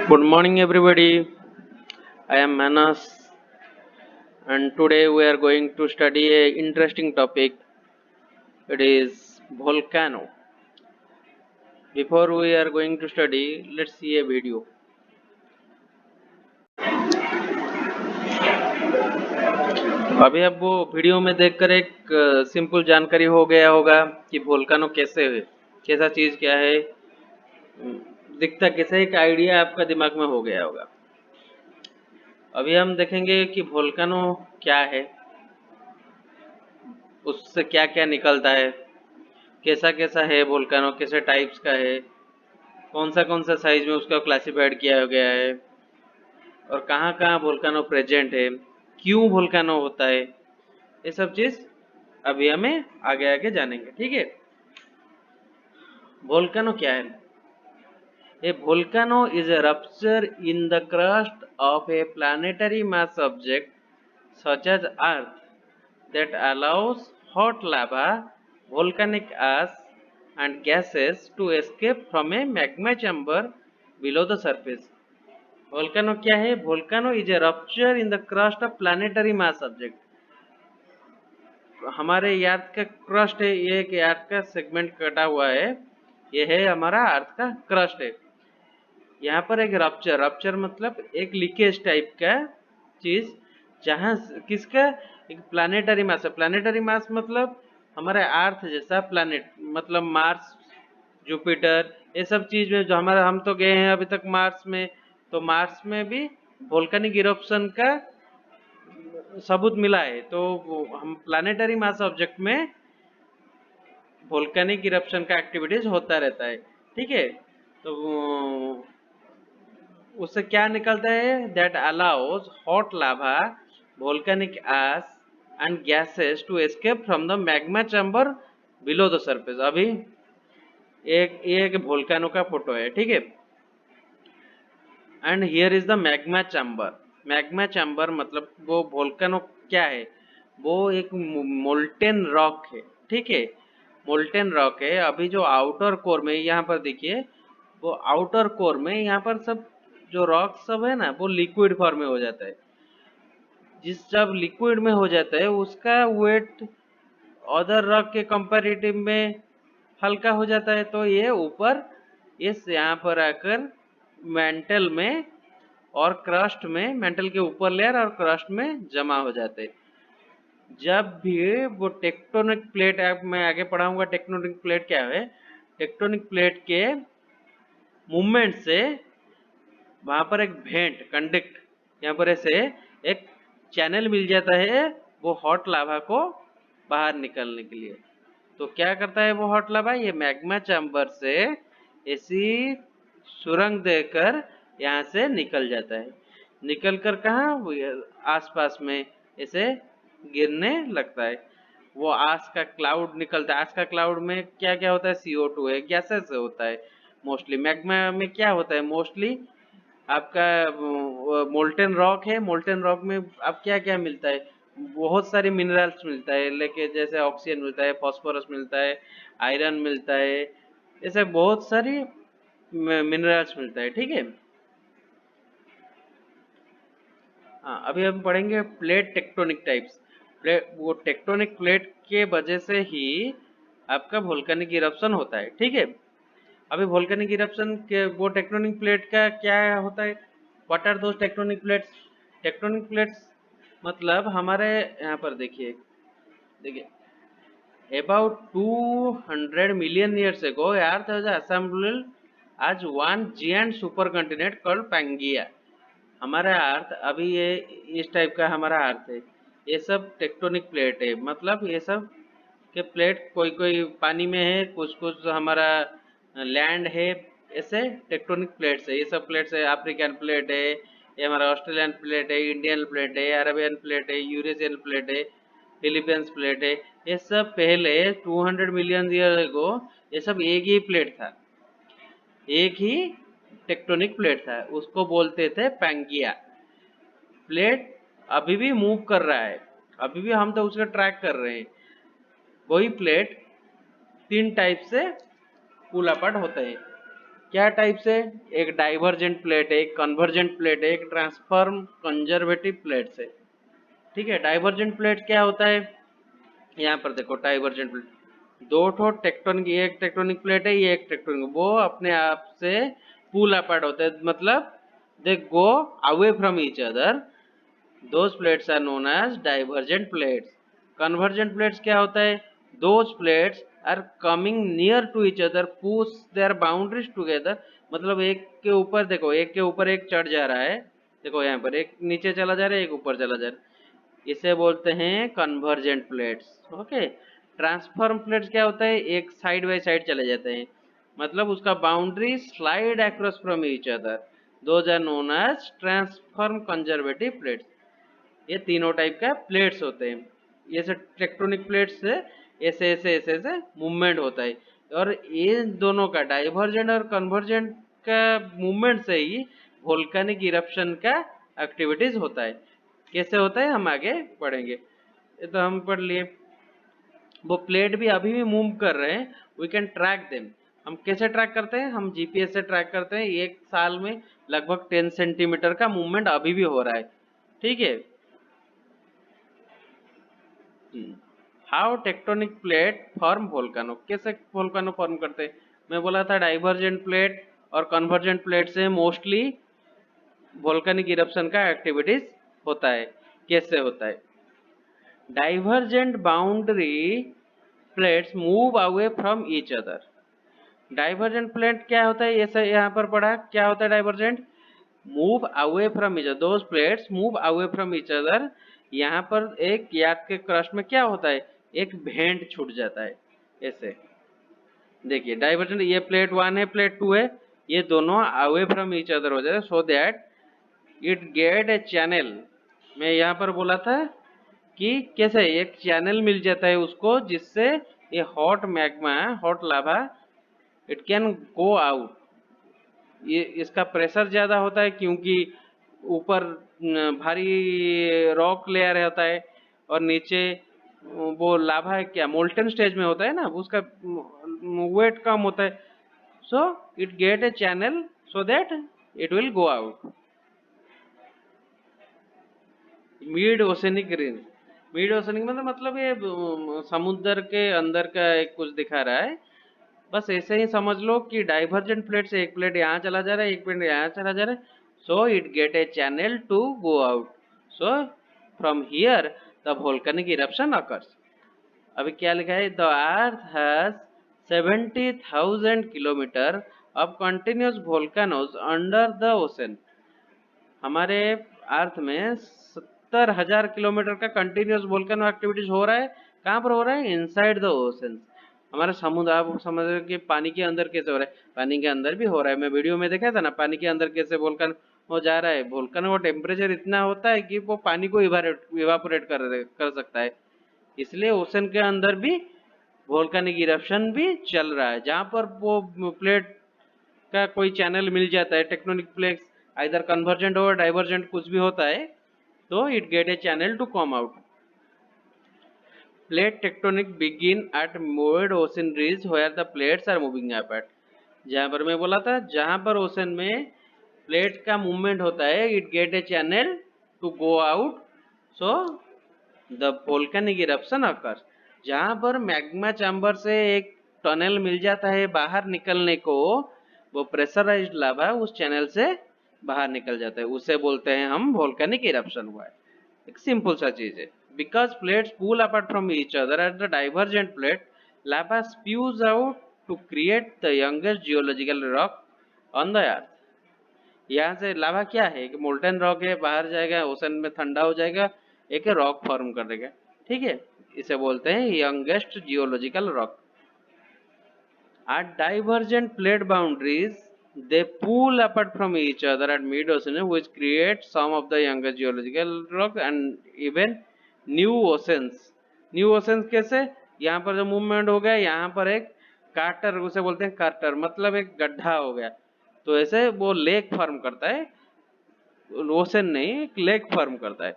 Good morning, everybody. I am Manas, and today we are going to study a interesting topic. It is volcano. Before we are going to study, let's see a video. अभी आप वो video में देखकर एक simple जानकारी हो गया होगा कि वोल्केनो कैसे है, कैसा चीज क्या है, दिखता कैसे, एक आइडिया आपका दिमाग में हो गया होगा। अभी हम देखेंगे कि वोल्केनो क्या है, उससे क्या क्या निकलता है, कैसा कैसा है वोल्केनो, कैसे टाइप्स का है, कौन सा साइज में उसका क्लासिफाइड किया गया है, और कहाँ कहाँ वोल्केनो प्रेजेंट है, क्यों वोल्केनो होता है, ये सब चीज अभी हमें आगे आगे जानेंगे। ठीक है, वोल्केनो क्या है? A volcano is a rupture in the crust of a planetary mass object such as Earth that allows hot lava, volcanic ash, and gases to escape from a magma chamber below the surface. Volcano क्या है? Volcano is a rupture in the crust of planetary mass object. हमारे अर्थ का crust है, ये एक अर्थ का segment कटा हुआ है, ये है हमारा अर्थ का क्रस्ट है। यहाँ पर एक रप्चर, रप्चर मतलब एक लीकेज टाइप का चीज, जहाँ किसका, एक प्लानिटरी मास है। प्लानिटरी मास मतलब हमारे अर्थ जैसा प्लानिट, मतलब मार्स, जुपिटर, ये सब चीज में जो हमारा, हम तो गए हैं अभी तक मार्स में, तो मार्स में भी वोल्केनिक इरप्शन का सबूत मिला है। तो हम प्लानिटरी मास ऑब्जेक्ट में वोल्केनिक इरप्शन का एक्टिविटीज होता रहता है। ठीक है, तो उससे क्या निकलता है? That allows hot lava, volcanic ash and gases to escape from the magma chamber below the surface. अभी एक वोल्केनो का फोटो है, ठीक है, and here is the magma chamber. Magma chamber मतलब वो वोल्केनो क्या है? वो एक मोल्टेन रॉक है। ठीक है, मोल्टेन रॉक है। अभी जो आउटर कोर में, यहाँ पर देखिए, वो आउटर कोर में यहाँ पर सब जो रॉक सब है ना, वो लिक्विड फॉर्म में हो जाता है। जब लिक्विड में हो जाता है, उसका वेट अदर रॉक के कंपैरेटिव में हल्का हो जाता है, तो ये ऊपर इस यहाँ पर आकर मेंटल में और क्रस्ट में, मेंटल के ऊपर लेयर और क्रस्ट में जमा हो जाते हैं। जब भी वो टेक्टोनिक प्लेट, मैं आगे पढ़ाऊंगा टेक्टोनिक प्लेट क्या है। टेक्टोनिक प्लेट के मूवमेंट से वहां पर एक भेंट, कंडक्ट, यहाँ पर ऐसे एक चैनल मिल जाता है वो हॉट लावा को बाहर निकलने के लिए। तो क्या करता है वो हॉट लावा? ये मैग्मा चैम्बर से ऐसी सुरंग देकर यहाँ से निकल जाता है। निकल कर कहाँ? आसपास में ऐसे गिरने लगता है। वो आस का क्लाउड निकलता है। आस का क्लाउड में क्या क्या होता है? CO2 है, गैसेस होता है मोस्टली। मैग्मा में क्या होता है मोस्टली? आपका मोल्टेन रॉक है। मोल्टेन रॉक में अब क्या क्या मिलता है? बहुत सारे मिनरल्स मिलता है, लेके जैसे ऑक्सीजन मिलता है, फास्फोरस मिलता है, आयरन मिलता है, ऐसे बहुत सारी मिनरल्स मिलता है। ठीक है, हाँ, अभी हम पढ़ेंगे प्लेट टेक्टोनिक टाइप्स। वो टेक्टोनिक प्लेट के वजह से ही आपका वोल्केनिक इरप्शन होता है। ठीक है, अभी वोल्केनिक इरप्शन के वो टेक्टोनिक प्लेट का क्या होता है? What are those tectonic plates? Tectonic plates मतलब हमारे यहाँ पर देखिए, about 200 million years ago, Earth was assembled as one giant supercontinent called Pangaea. हमारा अर्थ अभी ये इस टाइप का हमारा अर्थ है। ये सब टेक्टोनिक प्लेट है, मतलब ये सब के प्लेट कोई कोई पानी में है, कुछ कुछ हमारा लैंड है, ऐसे टेक्टोनिक प्लेट्स है। ये सब प्लेट्स है, अफ्रीकन प्लेट है, ये हमारा ऑस्ट्रेलियन प्लेट है, इंडियन प्लेट है, अरेबियन प्लेट है, यूरेशियन प्लेट है, फिलीपींस प्लेट है। ये सब पहले 200 मिलियन ईयर अगो ये सब एक ही प्लेट था, एक ही टेक्टोनिक प्लेट था, उसको बोलते थे पैंगिया। प्लेट अभी भी मूव कर रहा है, अभी भी हम तो उसका ट्रैक कर रहे हैं। वही प्लेट तीन टाइप से पुल अपार्ट होते हैं। क्या टाइप से? एक डाइवर्जेंट प्लेट है, एक कन्वर्जेंट प्लेट है, एक ट्रांसफॉर्म कंजर्वेटिव प्लेट से। ठीक है, डाइवर्जेंट प्लेट क्या होता है? यहाँ पर देखो डाइवर्जेंट प्लेट, दो ठो टेक्टोनिक, ये एक टेक्टोनिक प्लेट है, ये एक टेक्टोनिक, वो अपने आप से पुल अपार्ट होते हैं, मतलब they go away from each other. Those plates are known as divergent plates. Convergent plates क्या होता है? Those plates are coming near to each other, push their boundaries together. मतलब एक के ऊपर देखो, एक के ऊपर एक चढ़ जा रहा है, देखो यहाँ पर एक नीचे चला जा रहा है, एक ऊपर चला जा रहा है, इसे बोलते हैं convergent plates. Okay. Transform plates क्या होता है? एक साइड बाई साइड चले जाते हैं, मतलब उसका boundary slide across from each other, those are known as transform conservative plates. ये तीनों टाइप का प्लेट्स होते हैं। ये से टेक्टोनिक प्लेट्स से ऐसे ऐसे ऐसे ऐसे मूवमेंट होता है, और ये दोनों का डाइवर्जेंट और कन्वर्जेंट का मूवमेंट से ही वोल्केनिक इरप्शन का एक्टिविटीज होता है। कैसे होता है हम आगे पढ़ेंगे। ये तो हम पढ़ लिए। वो प्लेट भी अभी भी मूव कर रहे हैं, वी कैन ट्रैक देम। हम कैसे ट्रैक करते हैं? हम जीपीएस से ट्रैक करते हैं। एक साल में लगभग 10 सेंटीमीटर का मूवमेंट अभी भी हो रहा है। ठीक है। How tectonic plate form volcano, कैसे वोल्केनो फॉर्म करते हैं? मैं बोला था डाइवर्जेंट प्लेट और कन्वर्जेंट प्लेट से मोस्टली वोल्केनिक इरप्शन का एक्टिविटीज होता है। कैसे होता है? Divergent boundary plates move away from each other. Divergent plate क्या होता है? ऐसा यहाँ पर पढ़ा, क्या होता है divergent? Move away from each other, those plates move away from each other. यहाँ पर एक याद के क्रस्ट में क्या होता है? एक भेंट छूट जाता है ऐसे। देखिए डाइवर्जेंट, ये प्लेट 1 है, प्लेट 2 है, ये दोनों अवे फ्रॉम ईच अदर हो जाते हैं, so that it get a channel. मैं यहाँ पर बोला था कि कैसे एक चैनल मिल जाता है उसको, जिससे ये hot magma, hot lava, it can go out. ये इसका प्रेशर ज्यादा होता है क्योंकि ऊपर भारी रॉक लेयर होता है, और नीचे वो लाभा है क्या, मोल्टन स्टेज में होता है ना, उसका वेट कम होता है, so it get a channel so that it will go out. Mid oceanic range, mid oceanic मतलब ये समुद्र के अंदर का एक कुछ दिखा रहा है। बस ऐसे ही समझ लो कि डाइवर्जेंट प्लेट से एक प्लेट यहाँ चला जा रहा है, एक प्लेट यहाँ चला जा रहा है, so it get a channel to go out, so from here the volcanic eruption occurs. अभी क्या लिखा है? The earth has 70,000 kilometre of continuous volcanoes under the ocean. हमारे अर्थ में 70,000 किलोमीटर का कंटिन्यूस वोल्केनो एक्टिविटीज हो रहा है। कहाँ पर हो रहा है? Inside the ocean. हमारे समुद्र, आप समझ रहे हो कि पानी के अंदर कैसे हो रहा है? पानी के अंदर भी हो रहा है। मैं वीडियो में देखा था ना, पानी के अंदर कैसे वोल्केनो हो जा रहा है। वोल्केनो का टेम्परेचर इतना होता है कि वो पानी को इवापोरेट कर सकता है। इसलिए ओशन के अंदर भी वोल्केनिक इरप्शन भी चल रहा है। जहाँ पर वो प्लेट का कोई चैनल मिल जाता है, टेक्टोनिक प्लेट्स आइदर कन्वर्जेंट और डाइवर्जेंट कुछ भी होता है, तो it get a channel to come out. Plate tectonic begin at mid ocean ridge where the plates are moving apart. जहाँ पर मैं बोला था, जहाँ पर ओशन में प्लेट का मूवमेंट होता है, it get a channel to go out, so the volcanic eruption occurs. जहाँ पर मैग्मा चैम्बर से एक टनल मिल जाता है बाहर निकलने को, वो प्रेशराइज्ड लावा उस चैनल से बाहर निकल जाता है, उसे बोलते हैं हम वोल्केनिक इरप्शन हुआ है। एक सिंपल सा चीज है। Because plates pull apart from each other at the divergent plate, lava spews out to create the youngest geological rock on the earth। यहाँ से लावा क्या है? एक मोल्टन रॉक है, बाहर जाएगा ओशन में, ठंडा हो जाएगा, एक रॉक फॉर्म कर देगा। ठीक है, इसे बोलते हैं youngest geological rock. At divergent plate boundaries, they pull apart from each other at mid-ocean, which creates some of the younger geological rock and even new oceans। New oceans कैसे? यहाँ पर जो मूवमेंट हो गया, यहाँ पर एक कार्टर, उसे बोलते हैं कार्टर, मतलब एक गड्ढा हो गया, तो ऐसे वो लेक फॉर्म करता है। ओशन नहीं, एक लेक फॉर्म करता है।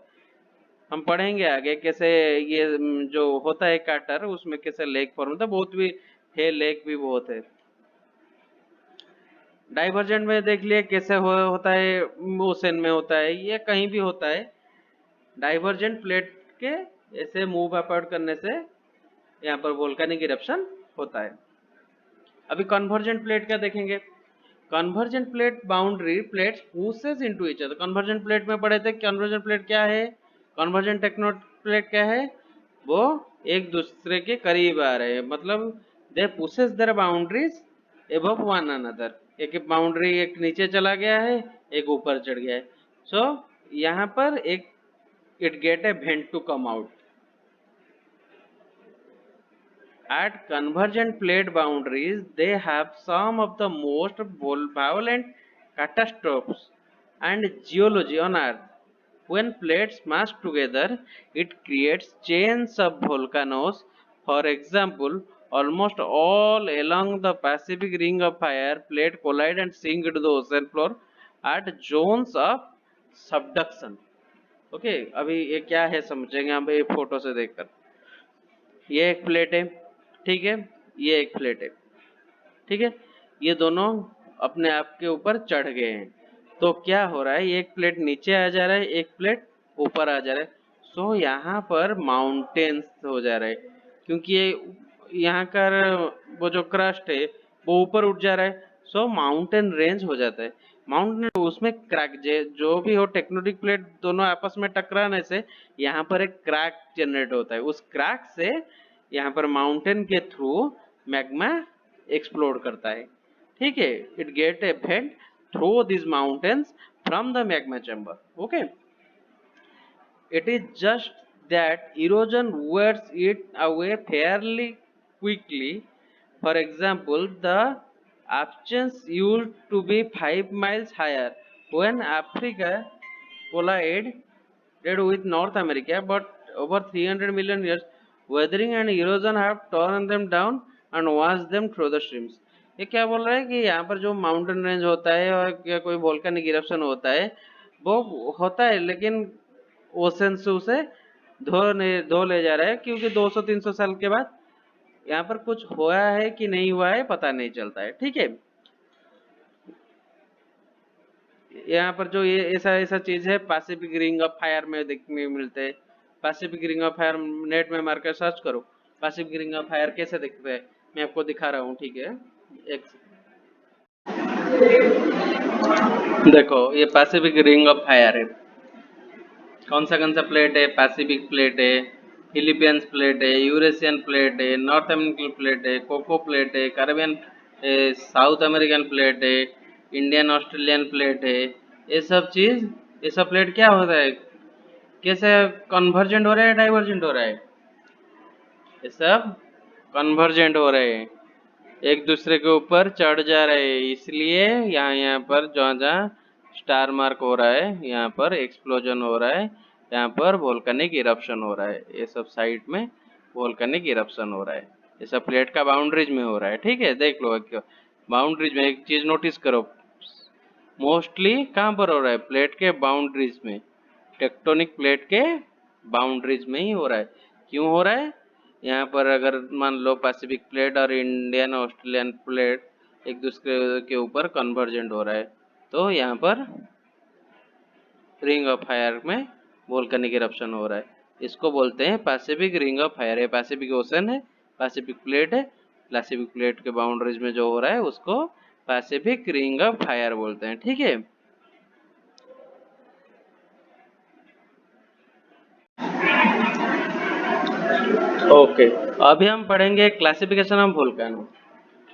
हम पढ़ेंगे आगे कैसे ये जो होता है कार्टर, उसमें कैसे लेक फॉर्म होता है। बहुत भी है, लेक भी बहुत है। डाइवर्जेंट में देख लिए कैसे होता है, ओशन में होता है, ये कहीं भी होता है। डाइवर्जेंट प्लेट के ऐसे मूव अपार्ट करने से यहाँ पर वोल्केनिक इरप्शन होता है। अभी कन्वर्जेंट प्लेट क्या देखेंगे। Convergent plate boundary plates pushes into each other. Convergent plate में पढ़े थे कन्वर्जेंट प्लेट क्या है, कन्वर्जेंट टेक्नो प्लेट क्या है, वो एक दूसरे के करीब आ रहे हैं, मतलब they pushes their boundaries above one another. एक बाउंड्री एक नीचे चला गया है, एक ऊपर चढ़ गया है। सो यहाँ पर एक it get a vent to come out. At convergent plate boundaries, they have some of the most violent catastrophes and geology on Earth. When plates smash together, it creates chains of volcanoes. For example, almost all along the Pacific Ring of Fire, plate collide and sink into the ocean floor at zones of subduction. Okay अभी ये क्या है समझेंगे हम ये photo से देखकर। ये एक प्लेट है, ठीक है, ये एक प्लेट है, ठीक है, ये दोनों अपने आप के ऊपर चढ़ गए हैं। तो क्या हो रहा है, एक प्लेट नीचे आ जा रहा है, एक प्लेट ऊपर आ जा रहा है। सो यहाँ पर माउंटेन्स हो जा रहा है, क्योंकि ये यहाँ का वो जो क्रस्ट है वो ऊपर उठ जा रहा है। सो माउंटेन रेंज हो जाता है। माउंटेन उसमें क्रैक जो भी हो, टेक्टोनिक प्लेट दोनों आपस में टकराने से यहाँ पर एक क्रैक जनरेट होता है। उस क्रैक से यहाँ पर माउंटेन के थ्रू मैग्मा एक्सप्लोड करता है, ठीक है। It get A went through this mountains from the magma chamber. Okay, it is just that erosion wears it away fairly quickly. For example, the Appalachians used to be 5 miles higher when Africa collided with North America, but over 300 million years, weathering and erosion have torn them down and washed them through the streams. ये क्या बोल रहा है कि यहाँ पर जो mountain range होता है और या कोई वोल्केनिक इरप्शन होता है वो होता है, लेकिन ओशन से उसे धो ले जा रहा है, क्योंकि 200-300 साल के बाद यहाँ पर कुछ हुआ है कि नहीं हुआ है पता नहीं चलता है, ठीक है। यहाँ पर जो ये ऐसा ऐसा चीज है पैसिफिक रिंग ऑफ फायर में देखने मिलते हैं। Pacific ring of fire net में मारकर सर्च करो, पैसिफिक रिंग ऑफ फायर कैसे दिखते हैं मैं आपको दिखा रहा हूँ, ठीक है। एक देखो ये पैसिफिक रिंग ऑफ फायर है। कौन सा प्लेट है, पैसिफिक प्लेट है, फिलीपींस प्लेट है, यूरेशियन प्लेट है, नॉर्थ अमेरिकन प्लेट है, कोको प्लेट है, कैरेबियन, साउथ अमेरिकन प्लेट है, इंडियन ऑस्ट्रेलियन प्लेट है। ये सब चीज, ये सब प्लेट क्या होता है, कैसे कन्वर्जेंट हो रहा है, डाइवर्जेंट हो रहा है, ये सब कन्वर्जेंट हो रहे हैं, एक दूसरे के ऊपर चढ़ जा रहे हैं। इसलिए यहाँ पर जहाँ स्टार मार्क हो रहा है, यहाँ पर एक्सप्लोजन हो रहा है, यहाँ पर वोल्केनिक इरप्शन हो रहा है। ये सब साइड में वोल्केनिक इरप्शन हो रहा है, ये सब प्लेट का बाउंड्रीज में हो रहा है, ठीक है। देख लो बाउंड्रीज में एक चीज नोटिस करो, मोस्टली कहाँ पर हो रहा है, प्लेट के बाउंड्रीज में, टेक्टोनिक प्लेट के बाउंड्रीज में ही हो रहा है। क्यों हो रहा है, यहाँ पर अगर मान लो पैसिफिक प्लेट और इंडियन ऑस्ट्रेलियन प्लेट एक दूसरे के ऊपर कन्वर्जेंट हो रहा है, तो यहाँ पर रिंग ऑफ फायर में वोल्केनिक इरप्शन हो रहा है। इसको बोलते हैं पैसिफिक रिंग ऑफ फायर। है पैसिफिक ओशन है, पैसिफिक प्लेट है, पैसिफिक प्लेट के बाउंड्रीज में जो हो रहा है उसको पैसिफिक रिंग ऑफ फायर बोलते हैं, ठीक है। ओके, अभी हम पढ़ेंगे क्लासिफिकेशन ऑफ वोल्केनो।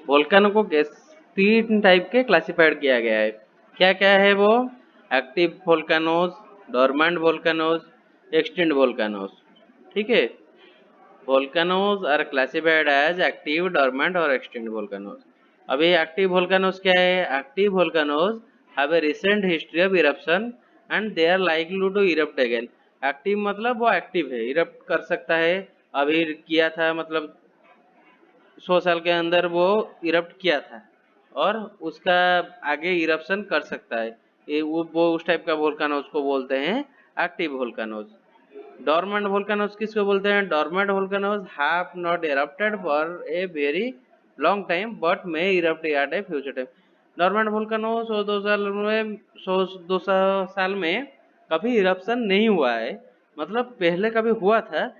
वोल्केनो को 3 टाइप के क्लासिफाइड किया गया है। क्या क्या है वो, active volcanoes, dormant volcanoes, extinct volcanoes, ठीक है। Volcanoes are classified as active, dormant और एक्सटिंक्ट वोल्केनोज। अभी एक्टिव वोल्केनोज क्या है, active volcanoes have a recent history of eruption and they are likely to erupt again. Active मतलब वो active है, erupt कर सकता है, अभी किया था, मतलब 100 साल के अंदर वो इरप्ट किया था और उसका आगे इरप्शन कर सकता है। ये वो उस टाइप का वोल्केनोज को बोलते हैं एक्टिव वोल्केनोज। डोरमेंट वोल्केनोज किसको बोलते हैं, dormant volcanoes have not erupted for a very long time but may erupt at a future time. Dormant volcano 100-2 साल में कभी इरप्शन नहीं हुआ है, मतलब पहले कभी हुआ था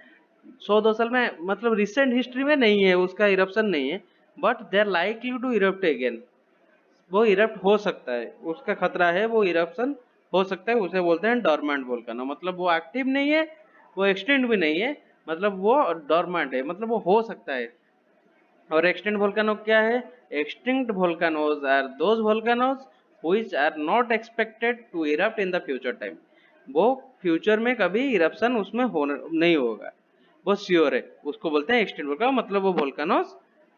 100-2 साल में, मतलब रिसेंट हिस्ट्री में नहीं है, उसका इरप्शन नहीं है, but they are likely to erupt again. वो इरप्ट हो सकता है, उसका खतरा है, वो इरप्शन हो सकता है, उसे बोलते हैं डॉर्मेंट वोल्केनो। मतलब वो एक्टिव नहीं है, वो एक्सटिंक्ट भी नहीं है, मतलब वो डॉर्मेंट है, मतलब वो हो सकता है। और एक्सटिंक्ट वोल्केनो क्या है? Extinct volcanoes are those volcanoes which are not expected to erupt in the future time. वो फ्यूचर में कभी इरप्शन उसमें नहीं होगा, वो श्योर है, उसको बोलते हैं एक्सटिंक्ट वोल्केनो, मतलब वो वोल्केनोज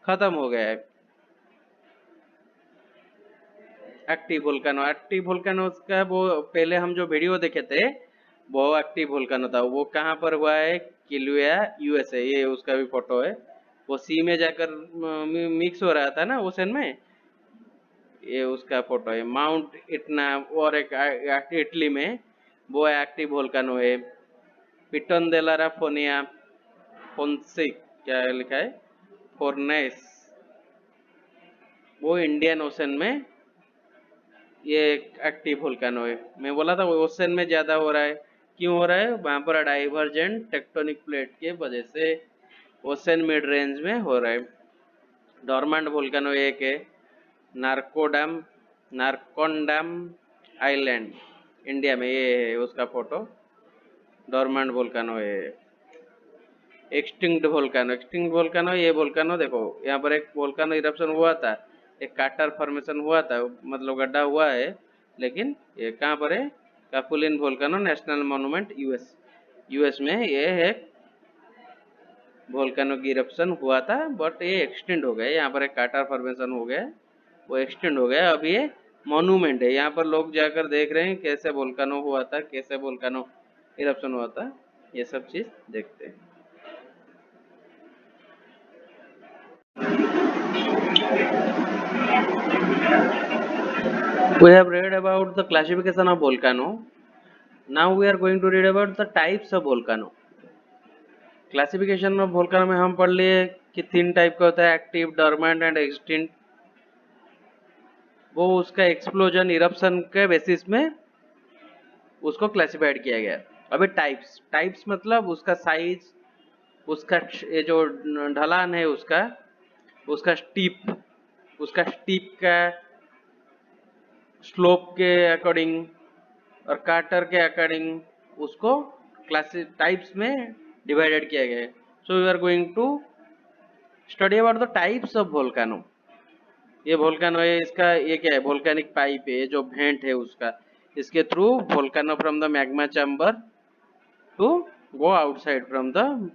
खत्म हो गया है। एक्टिव वोल्केनो, एक्टिव वोल्केनो का वो पहले हम जो वीडियो देखे थे वो एक्टिव वोल्केनो था। वो कहाँ पर हुआ है? किलुआ यूएसए, ये उसका भी फोटो है। वो सी में जाकर मिक्स हो रहा था ना ओशन में, ये उसका फोटो है। माउंट इटना और एक इटली में वो एक्टिव वोल्केनो है। पिटन देलारा फोनिया फोन्सिक, क्या लिखा है, फोर्नेस, वो इंडियन ओशन में ये एक्टिव वोल्केनो है। मैं बोला था वो ओशन में ज्यादा हो रहा है, क्यों हो रहा है? वहां पर डाइवर्जेंट टेक्टोनिक प्लेट के वजह से ओशन मिड रेंज में हो रहा है। डॉर्मेंट वोल्केनो एक है, नारकोडम, नारकोंडम आइलैंड, इंडिया में, ये है उसका फोटो, डॉर्मेंट वोल्केनो है। एक्सटिंक्ट वोल्केनो, एक्सटिंक्ट वोल्केनो, ये वोल्केनो देखो, यहाँ पर एक वोल्केनो इरप्शन हुआ था, एक काटर फॉर्मेशन हुआ था, मतलब गड्ढा हुआ है, लेकिन ये कहाँ पर है? Capulin volcano national monument US, US में ये है वोल्केनो की इरप्शन हुआ था, बट ये एक्सटेंड हो गया, यहाँ पर एक काटर फॉर्मेशन हो गया, वो एक्सटेंड हो गया, अब ये मॉन्यूमेंट है, यहाँ पर लोग जाकर देख रहे हैं कैसे वोल्केनो हुआ था, कैसे वोल्केनो इरप्शन हुआ था, ये सब चीज देखते हैं। We have read about the classification of volcano. Now we are going to read about the types of volcano. Classification of volcano में हम पढ़ लिए कि 3 टाइप का होता है, एक्टिव, डॉर्मेंट एंड एक्सटिंक्ट। वो उसका एक्सप्लोजन इरप्शन के बेसिस में उसको क्लासिफाइड किया गया। अभी टाइप्स, टाइप्स मतलब उसका साइज, उसका ये जो ढलान है उसका, उसका स्टीप, उसका स्टीप का स्लोप के अकॉर्डिंग और कार्टर के अकॉर्डिंग उसको क्लासिक टाइप्स में डिवाइडेड किया गया है। So we are going to study about the types of volcano. ये वोल्केनो है, इसका ये क्या है? वोल्केनिक पाइप है, जो भेंट है उसका, इसके through volcano from the magma chamber to go outside from the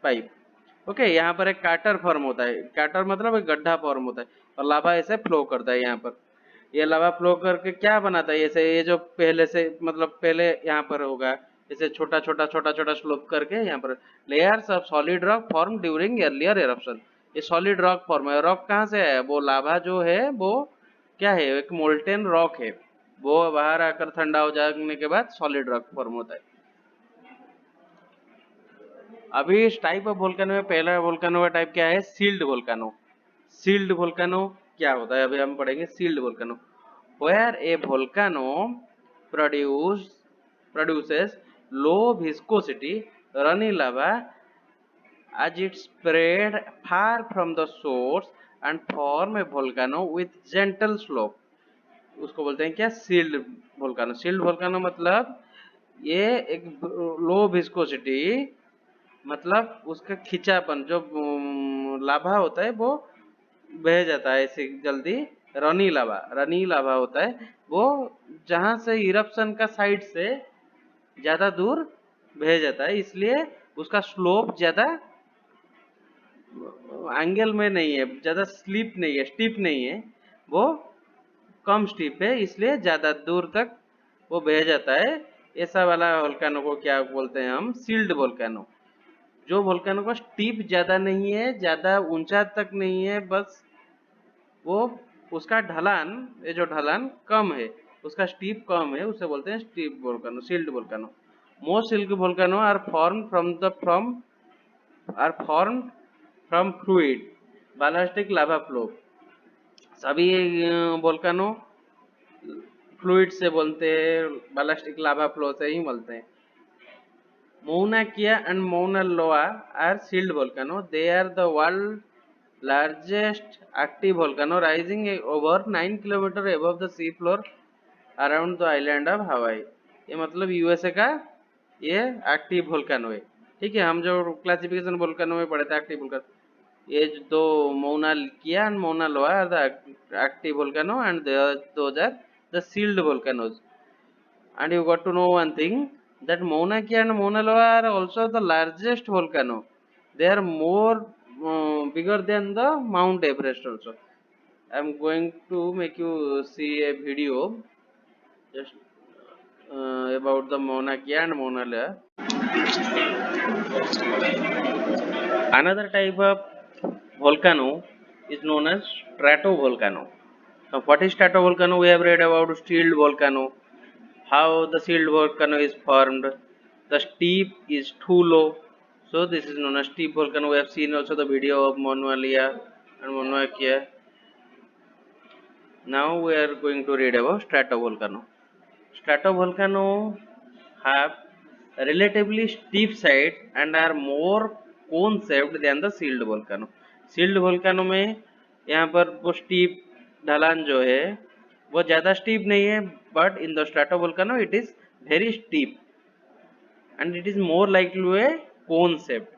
pipe. Okay, यहाँ पर एक काटर फॉर्म होता है, काटर मतलब एक गड्ढा फॉर्म होता है, और लावा ऐसे फ्लो करता है यहाँ पर। ये लावा फ्लो करके क्या बनाता है? ऐसे ये जो पहले से, मतलब पहले यहाँ पर होगा ऐसे छोटा छोटा छोटा छोटा स्लोप करके यहाँ पर layers of solid rock form during earlier eruption. ये सॉलिड रॉक फॉर्म है। रॉक कहाँ से है? वो लावा जो है वो क्या है? एक मोल्टेन रॉक है, वो बाहर आकर ठंडा हो जाने के बाद सॉलिड रॉक फॉर्म होता है। अभी इस टाइप ऑफ वोल्केनो में पहला वोल्केनो का टाइप क्या है? Sealed volcano. सील्ड वोल्केनो क्या होता है? अभी हम पढ़ेंगे shield volcano. Where a volcano produces low viscosity runny lava as it spread far from the source and form a volcano with gentle slope, उसको बोलते हैं क्या? Sealed volcano. सील्ड वोल्केनो मतलब ये एक लो विस्कोसिटी, मतलब उसका खिंचापन, जो लाभा होता है वो बह जाता है ऐसे जल्दी। रनी लावा, रनी लावा होता है वो, जहां से इरप्शन का साइड से ज्यादा दूर बह जाता है, इसलिए उसका स्लोप ज्यादा एंगल में नहीं है, ज्यादा स्लीप नहीं है, स्टीप नहीं है, वो कम स्टीप है, इसलिए ज्यादा दूर तक वो बह जाता है। ऐसा वाला वोल्केनो को क्या बोलते हैं हम? Shield volcano. जो वोल्केनो का स्टीप ज्यादा नहीं है, ज्यादा ऊंचा तक नहीं है, बस वो उसका ढलान, ये जो ढलान कम है, उसका स्टीप कम है, उसे बोलते हैं steep volcano, shield volcano. Most shield volcano are form from fluid basaltic lava flow, सभी वोल्केनो फ्लूइड से बोलते हैं, बालास्टिक लावा फ्लो से ही बोलते हैं। Mauna Kea and Mauna Loa are sealed volcanoes. They are the world's largest active volcano, rising over 9 kilometre above the sea floor around the island of Hawaii. ये मतलब USA का ये एक्टिव वोल्केनो है। ठीक है, हम जो क्लासिफिकेशन वोल्केनो में पढ़े थे एक्टिव वोल्केनो, ये दो मौना किया and Mauna Loa are the active volcano and those are the shield volcanoes. And you got to know one thing, that Mauna Kea and Mauna Loa are also the largest volcano. They are more bigger than the Mount Everest also. I am going to make you see a video just about the Mauna Kea and Mauna Loa. Another type of volcano is known as stratovolcano. Now, what is stratovolcano? We have read about shield volcano, how the shield volcano is formed. The steep is too low, so this is known as steep volcano. We have seen also the video of Mauna Lea and Mauna Kea. Now we are going to read about stratovolcano. Stratovolcano have relatively steep sides and are more cone shaped than the shield volcano. Shield volcano में यहाँ पर वो steep ढलान जो है वो ज़्यादा steep नहीं है, but in the stratovolcano it is very steep and it is more likely to a cone shaped.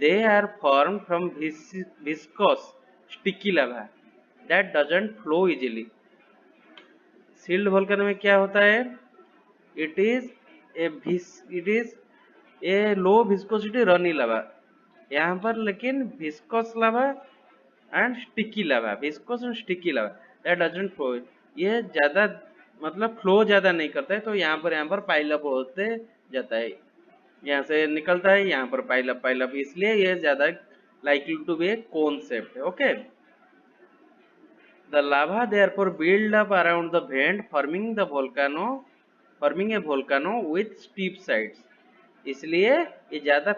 They are formed from viscous sticky lava that doesn't flow easily. Shield volcano में क्या होता है? It is a low viscosity runny lava. यहाँ पर लेकिन viscous lava and sticky lava, viscous and sticky lava that doesn't flow. ये ज़्यादा मतलब फ्लो ज़्यादा नहीं करता है, तो यहाँ पर पाइल अप होते जाता है, यहाँ से निकलता है, यहाँ पर पाइल अप, इसलिए ये ज़्यादा likely to be a cone shaped. Okay. The lava therefore build up around the vent, forming a volcano with steep sides. इसलिए ये ज़्यादा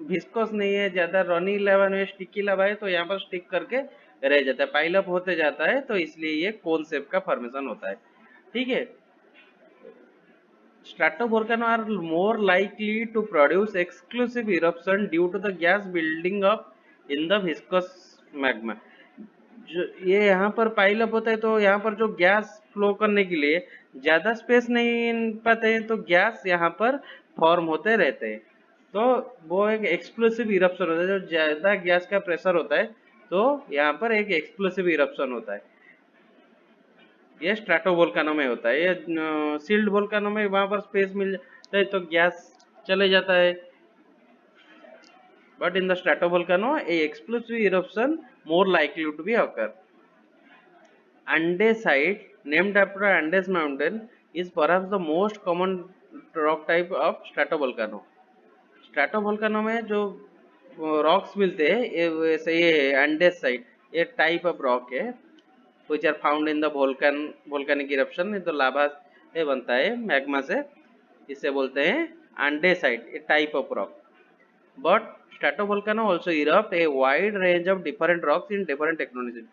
विस्कोस नहीं है, ज़्यादा रनी लावा में स्टिकी लावा है, तो यहाँ पर स्टिक करके रह जाता है, पाइल अप होते जाता है, तो इसलिए ये कोन शेप का फॉर्मेशन होता है। ठीक है। Stratovolcano are more likely to produce exclusive eruption due to the gas building up in the viscous magma. जो ये यहाँ पर पाइल अप होता है, तो यहाँ पर जो गैस फ्लो करने के लिए ज़्यादा स्पेस नहीं पाते हैं, तो गैस यहाँ पर फॉर्म होते रहते हैं, तो वो एक एक्सप्लोसिव इरप्शन होता है। जो ज़्यादा गैस का प्रेशर होता है, तो यहाँ पर एक एक्सप्लोसिव इरप्शन होता है। ये स्ट्रैटोवोल्केनो में होता है। ये सील्ड वोल्केनो में वहाँ पर स्पेस मिल जाता है, तो गैस चले जाता है, but in the stratovolcano a explosive eruption more likely to be occur. Andesite, named after Andes mountain, is perhaps the most common rock type of stratovolcano. Stratovolcano में जो रॉक्स मिलते हैं ये वैसे ये है एंडेसाइट, ये टाइप ऑफ रॉक है which are found in the volcanic eruption. तो लावा से बनता है मैग्मा से, इसे बोलते हैं andesite, A type of rock. But stratovolcano also erupt a wide range of different rocks in different tectonic.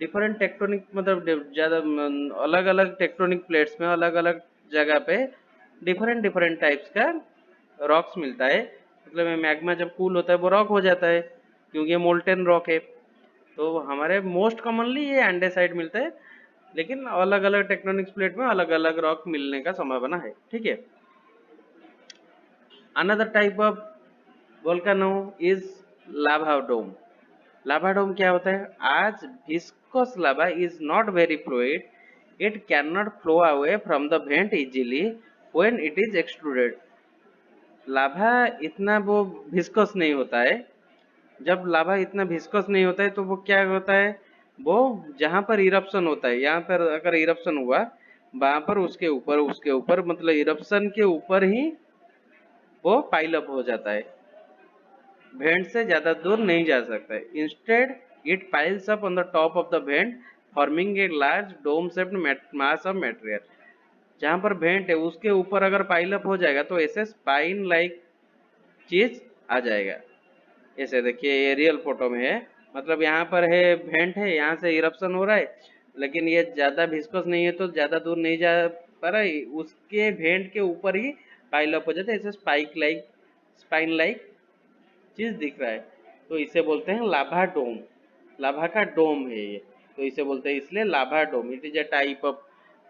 Different tectonic मतलब ज़्यादा अलग अलग टेक्टोनिक प्लेट्स में अलग अलग जगह पे different टाइप्स का रॉक्स मिलता है। मतलब मैग्मा जब कूल होता है वो रॉक हो जाता है, क्योंकि ये मोल्टेन रॉक है। तो हमारे मोस्ट कॉमनली ये एंडेसाइट मिलता है, लेकिन अलग अलग टेक्टोनिक प्लेट में अलग अलग रॉक मिलने का संभावना है। ठीक है। Another type of volcano is lava dome. Lava dome क्या होता है? आज viscous lava is not very fluid, it can not flow away from the vent easily when it is extruded. Lava इतना वो विस्कोस नहीं होता है। जब लावा इतना विस्कोस नहीं होता है, तो वो क्या होता है, वो जहाँ पर इरप्शन होता है, यहाँ पर अगर इरप्शन हुआ वहां पर उसके ऊपर मतलब इरप्शन के ऊपर ही वो पाइल अप हो जाता है, वेंट से ज्यादा दूर नहीं जा सकता है। Instead it piles up on the top of the vent forming a large dome shaped mass of material. जहाँ पर वेंट है उसके ऊपर अगर पाइल अप हो जाएगा तो ऐसे स्पाइन लाइक चीज आ जाएगा। ऐसे देखिए ये रियल फोटो में है, मतलब यहाँ पर है वेंट है, यहाँ से इरप्शन हो रहा है, लेकिन ये ज्यादा विस्कोस नहीं है तो ज्यादा दूर नहीं जा पा रहा है, उसके वेंट के ऊपर ही पाइल अप हो जाता है, ऐसे स्पाइन लाइक चीज दिख रहा है। तो इसे बोलते हैं लाभा डोम। लाभा का डोम है ये, तो इसे बोलते हैं इसलिए lava dome. It is a type of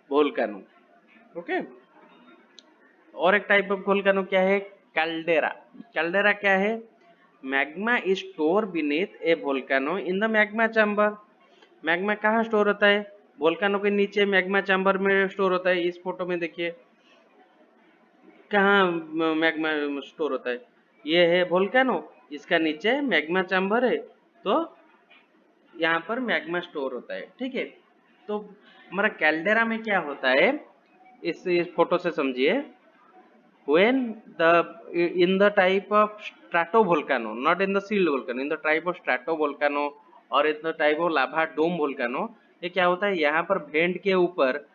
volcano. Okay. और एक टाइप ऑफ वोल्केनो क्या है? कैल्डेरा। कैल्डेरा क्या है? Magma is store beneath A volcano in the magma chamber. Magma कहाँ स्टोर होता है? वोल्केनो के नीचे मैग्मा चैम्बर में स्टोर होता है। इस फोटो में देखिए कहाँ मैग्मा स्टोर होता है। ये है वोल्केनो, इसका नीचे मैग्मा चैम्बर है, तो यहाँ पर मैग्मा स्टोर होता है। ठीक है। तो हमारा कैल्डेरा में क्या होता है, इस फोटो से समझिए। when the in the type of stratovolcano, not in the sealed volcano, in the type of stratovolcano और in the type of lava dome volcano, ये क्या होता है, यहाँ पर वेंट के ऊपर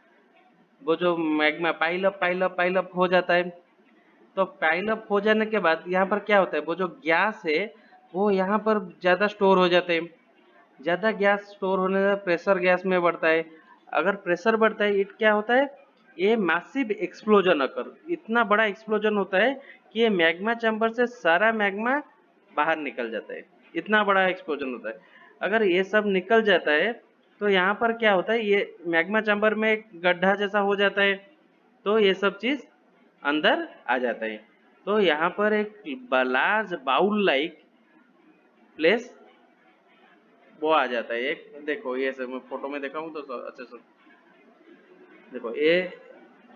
वो जो मैग्मा पाइल अप हो जाता है। तो पाइल अप हो जाने के बाद यहाँ पर क्या होता है, वो जो गैस है वो यहाँ पर ज्यादा स्टोर हो जाते हैं। ज्यादा गैस स्टोर होने से प्रेशर गैस में बढ़ता है। अगर प्रेशर बढ़ता है, इट क्या होता है, ये मैसिव एक्सप्लोजन अकर, इतना बड़ा एक्सप्लोजन होता है कि ये मैग्मा चैम्बर से सारा मैग्मा बाहर निकल जाता है। इतना बड़ा एक्सप्लोजन होता है। अगर ये सब निकल जाता है तो यहाँ पर क्या होता है, ये मैग्मा चैम्बर में एक गड्ढा जैसा हो जाता है, तो ये सब चीज अंदर आ जाता है। तो यहाँ पर एक लार्ज बाउल लाइक प्लेस वो आ जाता है। एक देखो ये सब मैं फोटो में देखा हूँ तो अच्छे से देखो ये,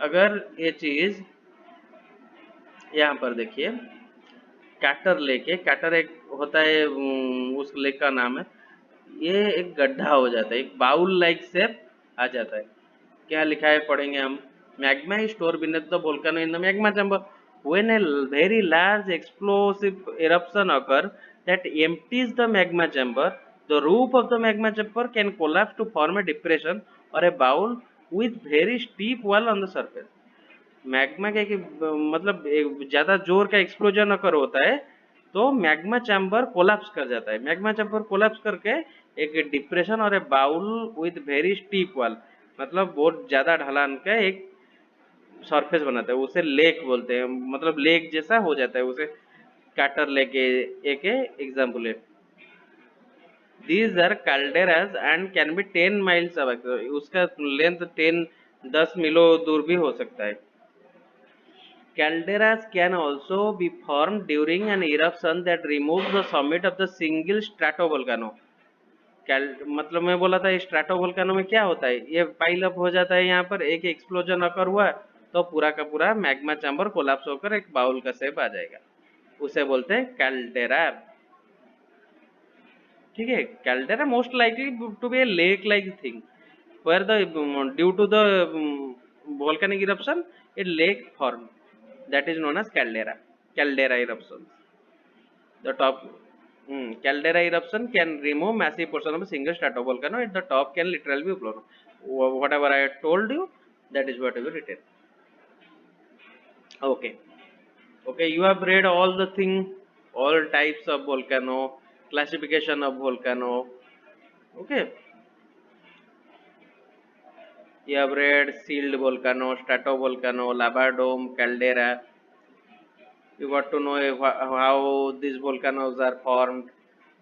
अगर ये चीज यहाँ पर देखिए, कैटर लेके, कैटर एक होता है उस लेक का नाम है, ये एक गड्ढा हो जाता है, एक बाउल लाइक शेप आ जाता है। क्या लिखा है पढ़ेंगे हम। Magma is stored beneath the volcano in the magma chamber. When a very large explosive eruption occur that empties the magma chamber, the roof of the magma chamber can collapse to form a depression or a bowl with very steep wall on the surface. Magma के मतलब ज्यादा जोर का explosion अगर होता है तो magma chamber collapse कर जाता है। मैग्मा चैम्बर कोलैप्स करके एक डिप्रेशन और एक bowl with very steep wall, मतलब बहुत ज्यादा ढलान का एक सरफेस बनाता है, उसे लेक बोलते हैं। मतलब लेक जैसा हो जाता है उसे। कैटर लेक एक एग्जाम्पल है। These are calderas and can be 10 miles away, उसका लेंथ 10 मीलो दूर भी हो सकता है। Calderas can also be formed during an eruption that removes the summit of the single stratovolcano. मतलब मैं बोला था स्ट्रेटोवोल्केनो में क्या होता है, ये पाइल अप हो जाता है, यहाँ पर एक एक्सप्लोजन अकर हुआ तो पूरा का पूरा मैग्मा चैम्बर कोलैप्स होकर एक बाउल का शेप आ जाएगा, उसे बोलते हैं कैल्डेरा। ठीक है। Caldera most likely to be a lake like thing where the due to the volcanic eruption a lake formed, that is known as caldera eruption. The top caldera eruption can remove massive portion of a single stratovolcano at the top can literally be blown. Whatever I told you, that is what I will written. Okay. Okay, you have read all the thing, all types of volcano, classification of volcano. Okay. You have read sealed volcano, stratovolcano, lava dome, caldera. You got to know how these volcanoes are formed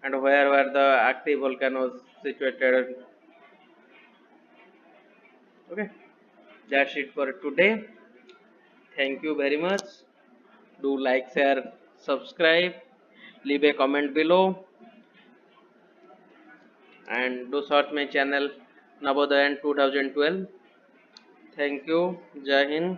and where were the active volcanoes situated. Okay, that's it for today. Thank you very much. Do like, share, subscribe, leave a comment below, and do search my channel Navodaya 2012. Thank you. Jai Hind.